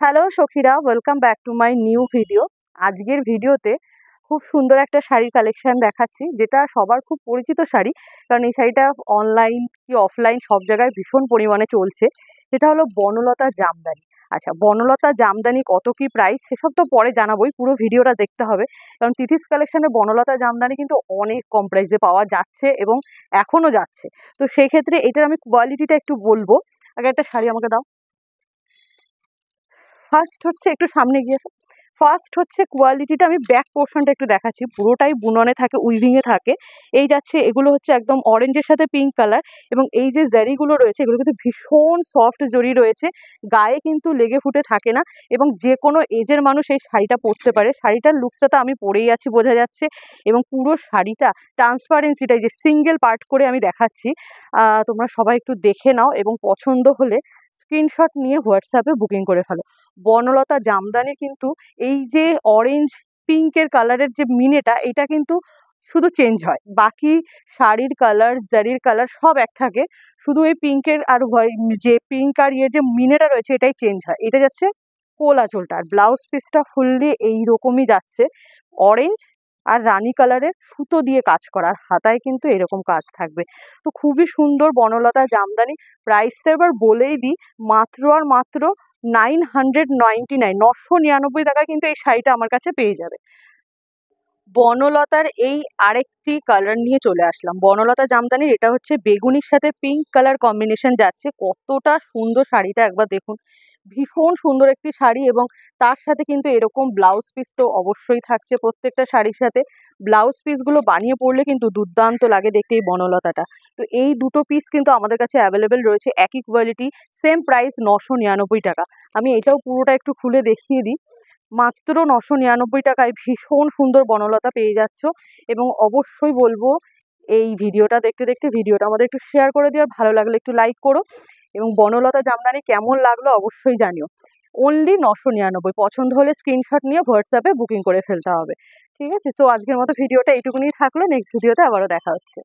Hello সখীরা, welcome back to my new video. আজকের ভিডিওতে খুব সুন্দর একটা শাড়ির কালেকশন দেখাচ্ছি, যেটা সবার খুব পরিচিত শাড়ি। কারণ এই শাড়িটা অনলাইন কি অফলাইন সব জায়গায় ভীষণ পরিমাণে চলছে। সেটা হলো বনলতা জামদানি। আচ্ছা, বনলতা জামদানি কত কি প্রাইস সেসব তো পরে জানাবোই, পুরো ভিডিওটা দেখতে হবে। কারণ তিথিস কালেকশনে বনলতা জামদানি কিন্তু অনেক কম প্রাইসে পাওয়া যাচ্ছে এবং এখনও যাচ্ছে। তো সেই ক্ষেত্রে এটার আমি কোয়ালিটিটা একটু বলবো। আগে একটা শাড়ি আমাকে দাও। ফার্স্ট হচ্ছে একটু সামনে গিয়ে ফার্স্ট হচ্ছে কোয়ালিটিটা আমি ব্যাক পোর্শনটা একটু দেখাচ্ছি। পুরোটাই বুননে থাকে, উইভিংয়ে থাকে। এই যাচ্ছে, এগুলো হচ্ছে একদম অরেঞ্জের সাথে পিঙ্ক কালার। এবং এই যে জারিগুলো রয়েছে এগুলো কিন্তু ভীষণ সফট জরি রয়েছে, গায়ে কিন্তু লেগে ফুটে থাকে না। এবং যে কোনো এজের মানুষ এই শাড়িটা পরতে পারে। শাড়িটার লুকসটা তো আমি পরেই আছি, বোঝা যাচ্ছে। এবং পুরো শাড়িটা ট্রান্সপারেন্সিটা যে সিঙ্গেল পার্ট করে আমি দেখাচ্ছি, তোমরা সবাই একটু দেখে নাও এবং পছন্দ হলে স্ক্রিনশট নিয়ে হোয়াটসঅ্যাপে বুকিং করে ফেলো। বনলতা জামদানি কিন্তু এই যে অরেঞ্জ পিঙ্কের কালারের যে মিনেটা, এটা কিন্তু শুধু চেঞ্জ হয়। বাকি শাড়ির কালার, জারির কালার সব এক থাকে। শুধু এই পিঙ্কের আর যে পিঙ্ক আর যে মিনেটা রয়েছে এটাই চেঞ্জ হয়। এটা যাচ্ছে কোল আঁচলটা, আর ব্লাউজ পিসটা ফুললি এইরকমই যাচ্ছে, অরেঞ্জ আর রানী কালারের সুতো দিয়ে কাজ করা, আর হাতায় কিন্তু এরকম কাজ থাকবে। তো খুবই সুন্দর বনলতা জামদানি। প্রাইসটা এবার বলেই দিই, মাত্র আর মাত্র 999, 999 টাকায় কিন্তু এই শাড়িটা আমার কাছে পেয়ে যাবে। বনলতার এই আরেকটি কালার নিয়ে চলে আসলাম। বনলতা জামদানির এটা হচ্ছে বেগুনির সাথে পিঙ্ক কালার কম্বিনেশন যাচ্ছে। কতটা সুন্দর শাড়িটা একবার দেখুন, ভীষণ সুন্দর একটি শাড়ি। এবং তার সাথে কিন্তু এরকম ব্লাউজ পিস তো অবশ্যই থাকছে। প্রত্যেকটা শাড়ির সাথে ব্লাউজ পিসগুলো বানিয়ে পরলে কিন্তু দুর্দান্ত লাগে দেখতে এই বনলতাটা। তো এই দুটো পিস কিন্তু আমাদের কাছে অ্যাভেলেবেল রয়েছে, একই কোয়ালিটি, সেম প্রাইস 999 টাকা। আমি এটাও পুরোটা একটু খুলে দেখিয়ে দিই। মাত্র 999 টাকায় ভীষণ সুন্দর বনলতা পেয়ে যাচ্ছ। এবং অবশ্যই বলবো, এই ভিডিওটা দেখতে দেখতে ভিডিওটা আমাদের একটু শেয়ার করে দিও, আর ভালো লাগলে একটু লাইক করো। এবং বনলতা জামদানি কেমন লাগলো অবশ্যই জানিও। অনলি 999, পছন্দ হলে স্ক্রিনশট নিয়ে হোয়াটসঅ্যাপে বুকিং করে ফেলতে হবে। ঠিক আছে, তো আজকের মতো ভিডিওটা এইটুকুনি থাকলো। নেক্সট ভিডিওতে আবারও দেখা হচ্ছে।